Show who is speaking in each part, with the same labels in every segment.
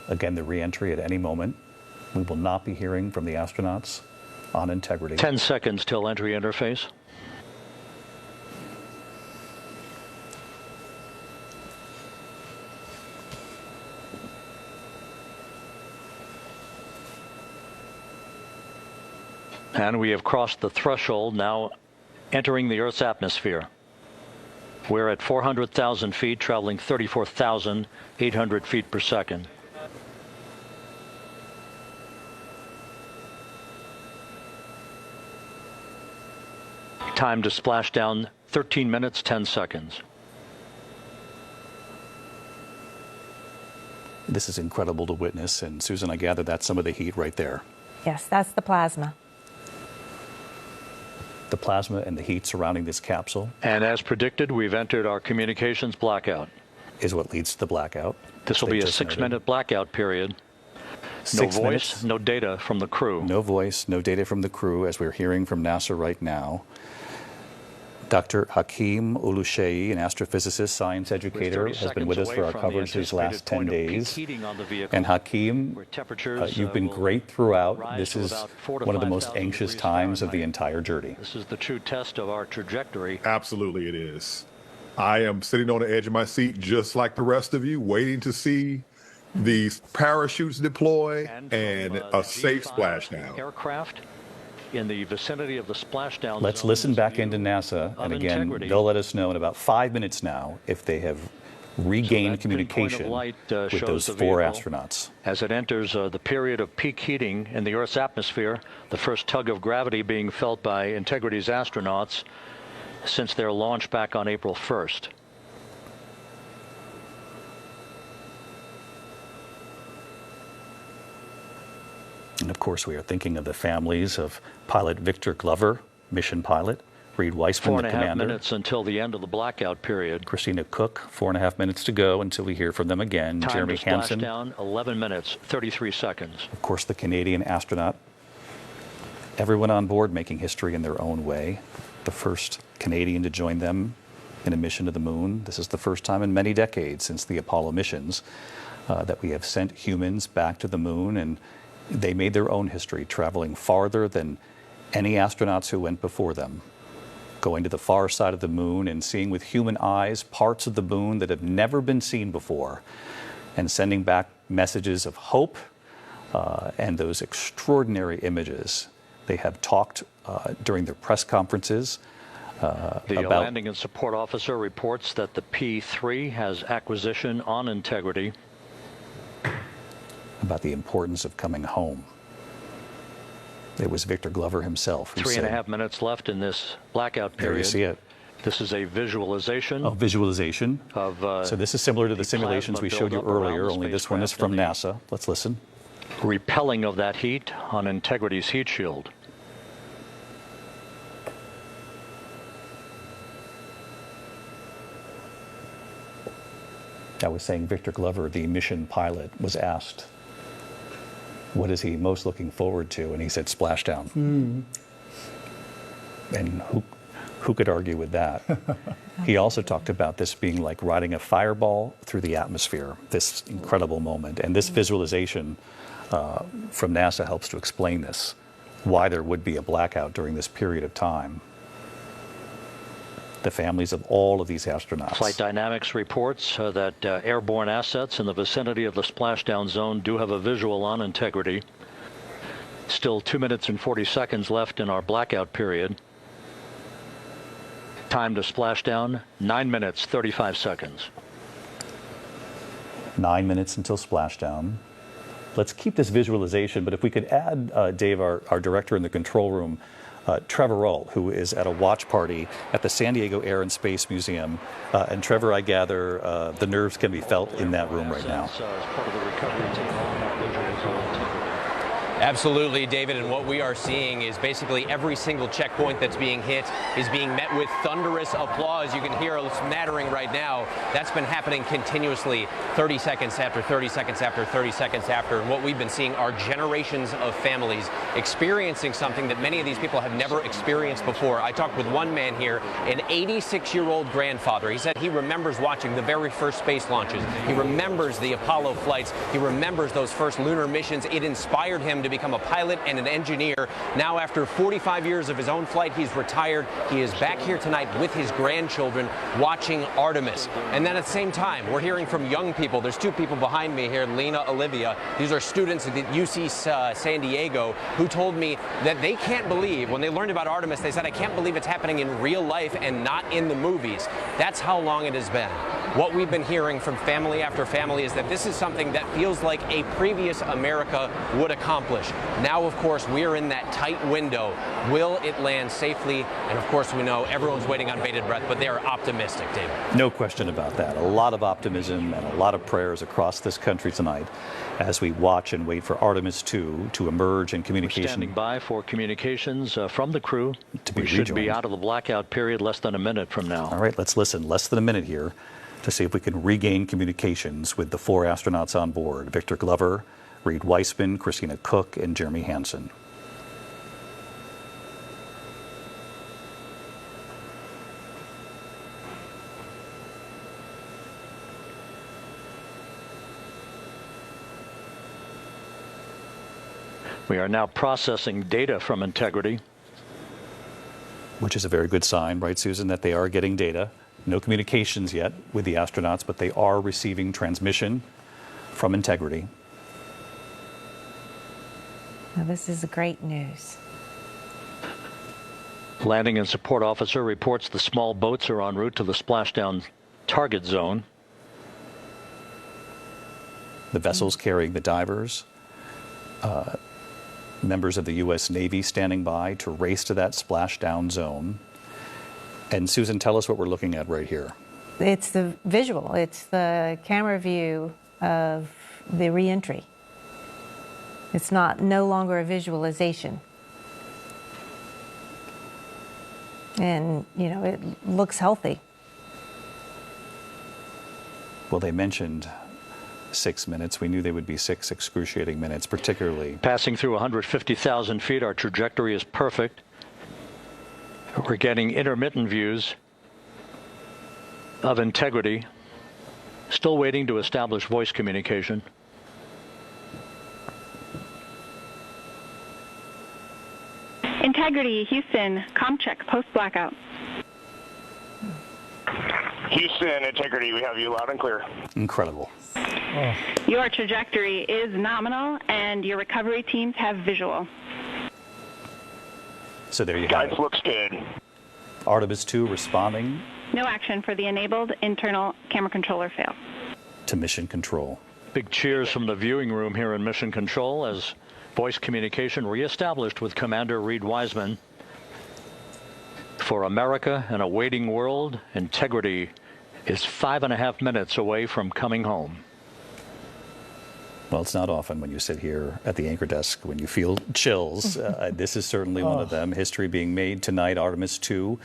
Speaker 1: Again, the re-entry at any moment. We will not be hearing from the astronauts on integrity.
Speaker 2: 10 seconds till entry interface. And we have crossed the threshold, now entering the Earth's atmosphere. We're at 400,000 feet, traveling 34,800 feet per second. Time to splash down, 13 minutes, 10 seconds.
Speaker 1: This is incredible to witness, and Susan, I gather that's some of the heat right there.
Speaker 3: Yes, that's the plasma.
Speaker 1: The plasma and the heat surrounding this capsule.
Speaker 2: And as predicted, we've entered our communications blackout.
Speaker 1: Is what leads to the blackout.
Speaker 2: This will be a 6-minute blackout period. No voice, no data from the crew.
Speaker 1: No voice, no data from the crew, as we're hearing from NASA right now. Dr. Hakeem Oluseyi, an astrophysicist, science educator, has been with us for our coverage these last 10 days. And Hakeem, you've been great throughout. This is one of the most anxious times of the entire journey.
Speaker 2: This is the true test of our trajectory.
Speaker 4: Absolutely it is. I am sitting on the edge of my seat just like the rest of you, waiting to see these parachutes deploy and a safe splashdown.
Speaker 2: Aircraft in the vicinity of the splashdown.
Speaker 1: Let's listen back into NASA, and again, they'll let us know in about 5 minutes now if they have regained communication with those 4 astronauts.
Speaker 2: As it enters the period of peak heating in the Earth's atmosphere, the first tug of gravity being felt by Integrity's astronauts since their launch back on April 1st.
Speaker 1: And of course, we are thinking of the families of pilot Victor Glover, mission pilot, Reed Weissman, the commander.
Speaker 2: 4.5 minutes until the end of the blackout period.
Speaker 1: Christina Cook, 4.5 minutes to go until we hear from them again.
Speaker 2: Time
Speaker 1: Jeremy
Speaker 2: to splash
Speaker 1: Hansen.
Speaker 2: Down, 11 minutes, 33 seconds.
Speaker 1: Of course, the Canadian astronaut. Everyone on board making history in their own way. The first Canadian to join them in a mission to the moon. This is the first time in many decades since the Apollo missions that we have sent humans back to the moon, and they made their own history, traveling farther than any astronauts who went before them, going to the far side of the moon and seeing with human eyes parts of the moon that have never been seen before, and sending back messages of hope and those extraordinary images. They have talked during their press conferences
Speaker 2: the landing and support officer reports that the P-3 has acquisition on integrity.
Speaker 1: About the importance of coming home. It was Victor Glover himself who said,
Speaker 2: 3.5 minutes left in this blackout period.
Speaker 1: There you see it.
Speaker 2: This is a visualization.
Speaker 1: Oh, visualization. So this is similar to the simulations we showed you earlier, only this one is from NASA. Let's listen.
Speaker 2: Repelling of that heat on Integrity's heat shield.
Speaker 1: I was saying Victor Glover, the mission pilot, was asked, what is he most looking forward to? And he said, splashdown. And who could argue with that? He also talked about this being like riding a fireball through the atmosphere, this incredible moment. And this visualization from NASA helps to explain this, why there would be a blackout during this period of time. The families of all of these astronauts.
Speaker 2: Flight Dynamics reports that airborne assets in the vicinity of the splashdown zone do have a visual on Integrity. Still 2 minutes and 40 seconds left in our blackout period. Time to splashdown, 9 minutes, 35 seconds.
Speaker 1: 9 minutes until splashdown. Let's keep this visualization, but if we could add, Dave, our director in the control room, Trevor Ull, who is at a watch party at the San Diego Air and Space Museum. And Trevor, I gather the nerves can be felt in that room right now.
Speaker 5: Absolutely, David, and what we are seeing is basically every single checkpoint that's being hit is being met with thunderous applause. You can hear a smattering right now. That's been happening continuously, 30 seconds after 30 seconds after 30 seconds after. And what we've been seeing are generations of families experiencing something that many of these people have never experienced before. I talked with one man here, an 86-year-old grandfather. He said he remembers watching the very first space launches. He remembers the Apollo flights. He remembers those first lunar missions. It inspired him to become a pilot and an engineer. Now, after 45 years of his own flight, he's retired. He is back here tonight with his grandchildren watching Artemis. And then at the same time, we're hearing from young people. There's two people behind me here, Lena, Olivia. These are students at UC San Diego who told me that they can't believe, when they learned about Artemis, they said, I can't believe it's happening in real life and not in the movies. That's how long it has been. What we've been hearing from family after family is that this is something that feels like a previous America would accomplish. Now, of course, we're in that tight window. Will it land safely? And of course, we know everyone's waiting on bated breath, but they are optimistic, David.
Speaker 1: No question about that. A lot of optimism and a lot of prayers across this country tonight as we watch and wait for Artemis 2 to emerge in communication.
Speaker 2: We're standing by for communications from the crew. We should be out of the blackout period less than a minute from now.
Speaker 1: All right, let's listen. Less than a minute here to see if we can regain communications with the 4 astronauts on board: Victor Glover, Reed Weissman, Christina Cook, and Jeremy Hansen.
Speaker 2: We are now processing data from Integrity.
Speaker 1: Which is a very good sign, right, Susan, that they are getting data. No communications yet with the astronauts, but they are receiving transmission from Integrity.
Speaker 3: Now, this is great news.
Speaker 2: Landing and support officer reports the small boats are en route to the splashdown target zone.
Speaker 1: The vessels carrying the divers, members of the U.S. Navy standing by to race to that splashdown zone. And Susan, tell us what we're looking at right here.
Speaker 3: It's the visual. It's the camera view of the reentry. It's no longer a visualization. And, you know, it looks healthy.
Speaker 1: Well, they mentioned 6 minutes. We knew they would be 6 excruciating minutes, particularly.
Speaker 2: Passing through 150,000 feet, our trajectory is perfect. We're getting intermittent views of Integrity. Still waiting to establish voice communication.
Speaker 6: Integrity, Houston, comm check, post-blackout.
Speaker 7: Houston, Integrity, we have you loud and clear.
Speaker 1: Incredible.
Speaker 6: Your trajectory is nominal, and your recovery teams have visual.
Speaker 1: So there you have
Speaker 7: Guidance
Speaker 1: it.
Speaker 7: looks good.
Speaker 1: Artemis 2 responding
Speaker 6: No action for the enabled internal camera controller fail.
Speaker 1: to mission control.
Speaker 2: Big cheers from the viewing room here in Mission Control as voice communication reestablished with Commander Reed Wiseman. For America and a waiting world, Integrity is 5.5 minutes away from coming home.
Speaker 1: Well, it's not often when you sit here at the anchor desk when you feel chills. This is certainly one of them. History being made tonight, Artemis 2,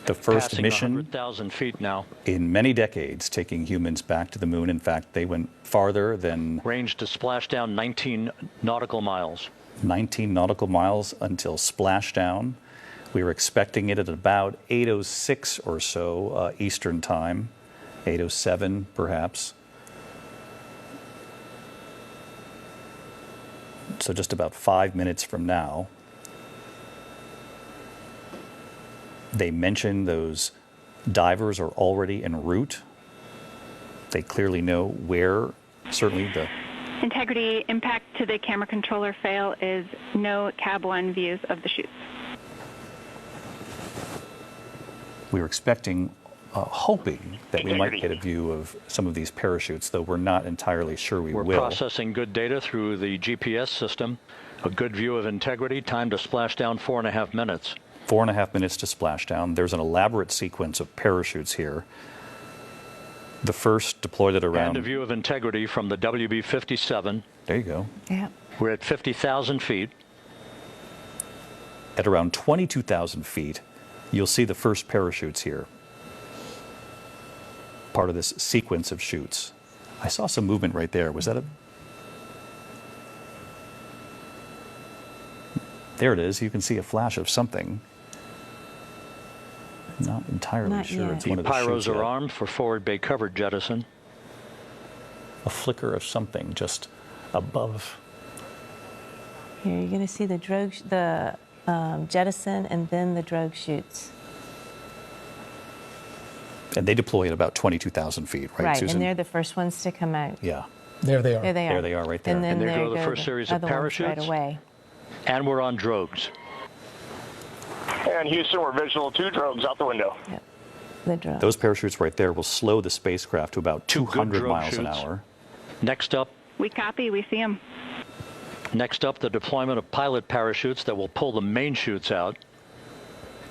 Speaker 1: the first
Speaker 2: Passing
Speaker 1: mission
Speaker 2: 100,000 feet now.
Speaker 1: in many decades taking humans back to the moon. In fact, they went farther than
Speaker 2: Range to splashdown 19 nautical miles.
Speaker 1: 19 nautical miles until splashdown. We were expecting it at about 8:06 or so Eastern time, 8:07 perhaps. So just about 5 minutes from now. They mentioned those divers are already en route. They clearly know where, certainly the
Speaker 6: Integrity, impact to the camera controller fail is no Cab 1 views of the chutes.
Speaker 1: we were expecting, hoping that we might get a view of some of these parachutes, though we're not entirely sure we
Speaker 2: We're
Speaker 1: will.
Speaker 2: processing good data through the GPS system. A good view of Integrity. Time to splashdown 4.5 minutes.
Speaker 1: 4.5 minutes to splashdown. There's an elaborate sequence of parachutes here. The first deployed at around.
Speaker 2: And a view of Integrity from the WB-57.
Speaker 1: There you go.
Speaker 3: Yeah.
Speaker 2: We're at 50,000 feet.
Speaker 1: At around 22,000 feet, you'll see the first parachutes here. Part of this sequence of chutes. I saw some movement right there. Was that a... There it is. You can see a flash of something. Not entirely
Speaker 3: Not
Speaker 1: sure
Speaker 3: yet.
Speaker 1: it's
Speaker 2: The
Speaker 1: one of the
Speaker 2: pyros
Speaker 1: chutes
Speaker 2: are
Speaker 1: yet.
Speaker 2: armed for forward bay cover jettison.
Speaker 1: A flicker of something just above.
Speaker 3: Here, you're going to see the drogue, jettison, and then the drogue chutes.
Speaker 1: And they deploy at about 22,000 feet, right,
Speaker 3: Right,
Speaker 1: Susan?
Speaker 3: and they're the first ones to come out.
Speaker 1: Yeah.
Speaker 8: There they are.
Speaker 3: There they are.
Speaker 1: There they are right there.
Speaker 3: And then
Speaker 2: And there go the
Speaker 3: go
Speaker 2: first series of
Speaker 3: other ones right
Speaker 2: parachutes.
Speaker 3: away.
Speaker 2: And we're on drogues.
Speaker 7: And Houston, we're visual 2 drogues out the window.
Speaker 3: Yep. The drogue.
Speaker 1: Those parachutes right there will slow the spacecraft to about
Speaker 2: Two good
Speaker 1: 200
Speaker 2: drogue
Speaker 1: miles an
Speaker 2: chutes.
Speaker 1: hour.
Speaker 2: Next up,
Speaker 6: We copy. We see them.
Speaker 2: the deployment of pilot parachutes that will pull the main chutes out.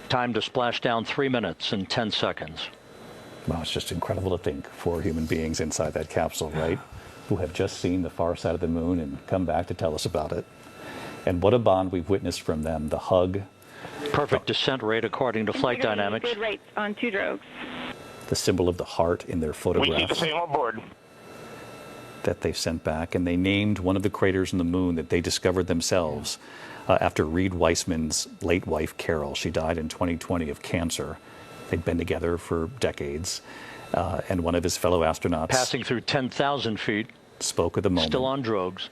Speaker 2: Time to splash down 3 minutes and 10 seconds.
Speaker 1: Wow, it's just incredible to think 4 human beings inside that capsule, right? Who have just seen the far side of the moon and come back to tell us about it. And what a bond we've witnessed from them. The hug,
Speaker 2: Perfect descent rate according to flight
Speaker 6: Integrity,
Speaker 2: dynamics.
Speaker 6: Good rates on 2 drogues.
Speaker 1: the symbol of the heart in their
Speaker 7: We keep the
Speaker 1: photographs
Speaker 7: same on board.
Speaker 1: that they sent back. And they named one of the craters in the moon that they discovered themselves after Reed Weissman's late wife, Carol. She died in 2020 of cancer. They'd been together for decades. And one of his fellow astronauts
Speaker 2: Passing through 10,000 feet,
Speaker 1: spoke of the moment.
Speaker 2: still on drogues.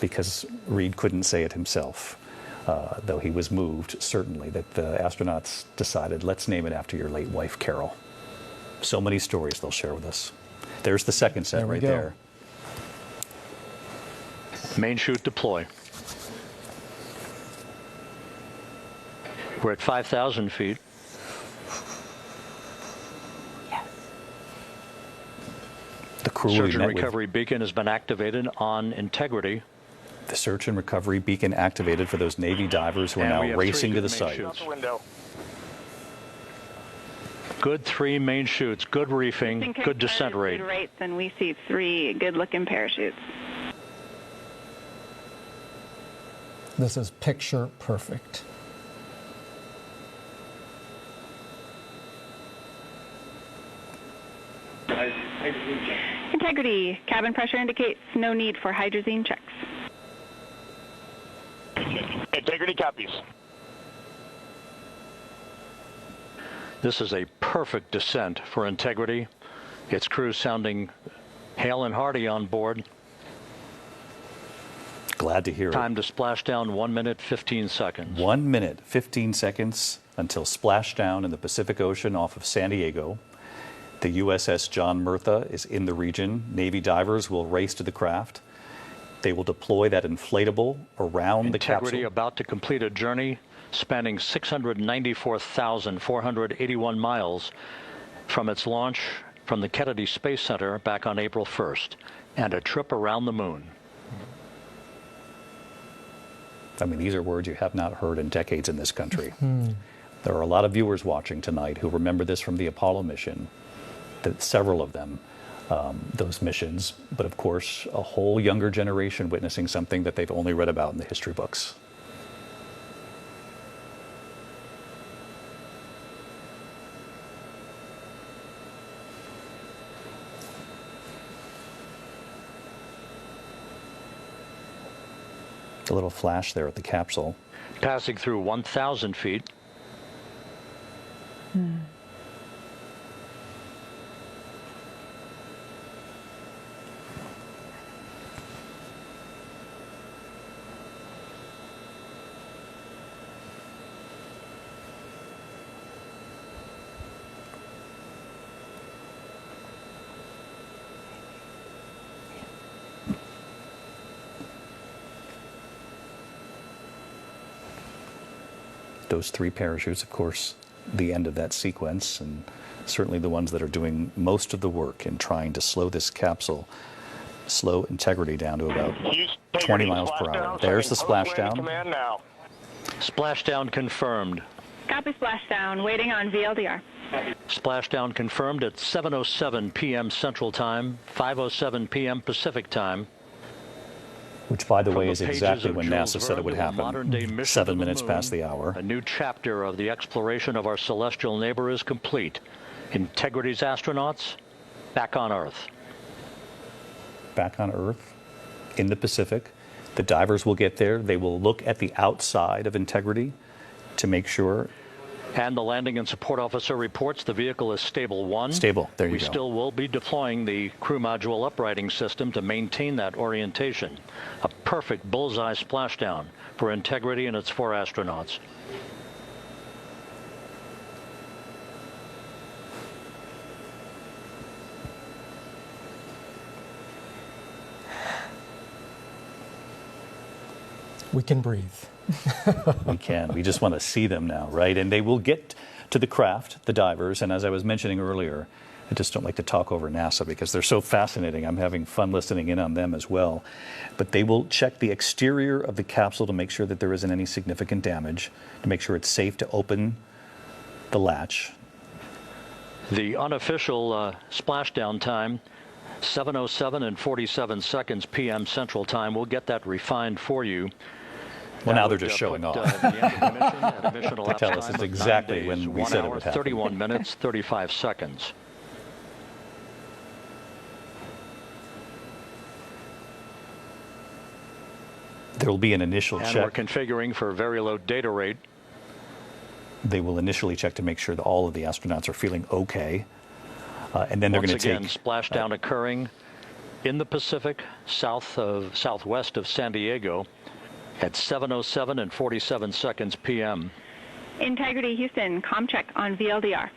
Speaker 1: Because Reed couldn't say it himself, though he was moved, certainly, that the astronauts decided, let's name it after your late wife, Carol. So many stories they'll share with us. There's the second set
Speaker 8: There we
Speaker 1: right
Speaker 8: go.
Speaker 1: there.
Speaker 2: Main chute deploy. We're at 5,000 feet.
Speaker 1: The crew we
Speaker 2: Search and
Speaker 1: met with,
Speaker 2: recovery beacon has been activated on integrity.
Speaker 1: the search and recovery beacon activated for those Navy divers who are
Speaker 2: And we
Speaker 1: now
Speaker 2: have
Speaker 1: racing
Speaker 2: 3
Speaker 1: to the
Speaker 2: good main
Speaker 1: site.
Speaker 2: chutes.
Speaker 7: Out the window.
Speaker 2: Good 3 main chutes, good reefing, good descent rate.
Speaker 6: Good rates, and we see 3 good-looking parachutes.
Speaker 8: This is picture perfect.
Speaker 6: Integrity. Cabin pressure indicates no need for hydrazine checks.
Speaker 7: Integrity copies.
Speaker 2: This is a perfect descent for integrity. Its crew sounding hale and hearty on board.
Speaker 1: Glad to hear
Speaker 2: Time
Speaker 1: it.
Speaker 2: to splash down 1 minute, 15 seconds.
Speaker 1: 1 minute, 15 seconds until splashdown in the Pacific Ocean off of San Diego. The USS John Murtha is in the region. Navy divers will race to the craft. They will deploy that inflatable around the
Speaker 2: Integrity
Speaker 1: capsule.
Speaker 2: about to complete a journey spanning 694,481 miles from its launch from the Kennedy Space Center back on April 1st, and a trip around the moon.
Speaker 1: I mean, these are words you have not heard in decades in this country. There are a lot of viewers watching tonight who remember this from the Apollo mission, several of them, those missions, but of course, a whole younger generation witnessing something that they've only read about in the history books. A little flash there at the capsule.
Speaker 2: Passing through 1,000 feet.
Speaker 1: Those 3 parachutes, of course, the end of that sequence, and certainly the ones that are doing most of the work in trying to slow this capsule, slow integrity down to about 20 miles per hour. There's the splashdown.
Speaker 7: Command now.
Speaker 2: Splashdown confirmed.
Speaker 6: Copy splashdown. Waiting on VLDR.
Speaker 2: Splashdown confirmed at 7:07 p.m. Central Time, 5:07 p.m. Pacific Time.
Speaker 1: which, by the
Speaker 2: From
Speaker 1: way,
Speaker 2: the
Speaker 1: is
Speaker 2: pages
Speaker 1: exactly
Speaker 2: of
Speaker 1: when
Speaker 2: Jules
Speaker 1: NASA said it would
Speaker 2: Verne to a
Speaker 1: happen.
Speaker 2: modern-day mission to
Speaker 1: 7
Speaker 2: the
Speaker 1: minutes
Speaker 2: moon,
Speaker 1: past the hour.
Speaker 2: A new chapter of the exploration of our celestial neighbor is complete. Integrity's astronauts back on Earth.
Speaker 1: Back on Earth, in the Pacific. The divers will get there. They will look at the outside of Integrity to make sure.
Speaker 2: And the landing and support officer reports the vehicle is stable 1.
Speaker 1: Stable, there you
Speaker 2: We
Speaker 1: go.
Speaker 2: still will be deploying the crew module uprighting system to maintain that orientation. A perfect bullseye splashdown for Integrity and its 4 astronauts.
Speaker 8: We can breathe.
Speaker 1: We can. We just want to see them now, right? And they will get to the craft, the divers, and as I was mentioning earlier, I just don't like to talk over NASA because they're so fascinating. I'm having fun listening in on them as well. But they will check the exterior of the capsule to make sure that there isn't any significant damage, to make sure it's safe to open the latch.
Speaker 2: The unofficial splashdown time, 7:07 and 47 seconds p.m. Central Time. We'll get that refined for you.
Speaker 1: Well,
Speaker 2: That
Speaker 1: now they're
Speaker 2: would,
Speaker 1: just showing
Speaker 2: put,
Speaker 1: off.
Speaker 2: the end of the mission at a mission
Speaker 1: They
Speaker 2: elapsed
Speaker 1: tell us
Speaker 2: time
Speaker 1: it's
Speaker 2: of 9
Speaker 1: exactly
Speaker 2: days,
Speaker 1: when we
Speaker 2: 1
Speaker 1: said it
Speaker 2: hour,
Speaker 1: would happen.
Speaker 2: 31 minutes, 35 seconds.
Speaker 1: There will be an initial
Speaker 2: And
Speaker 1: check.
Speaker 2: we're configuring for very low data rate.
Speaker 1: They will initially check to make sure that all of the astronauts are feeling okay. And then they're
Speaker 2: Once
Speaker 1: going to
Speaker 2: again,
Speaker 1: take.
Speaker 2: splashdown occurring in the Pacific, southwest of San Diego, at 7:07 and 47 seconds p.m.
Speaker 6: Integrity Houston, com check on VLDR.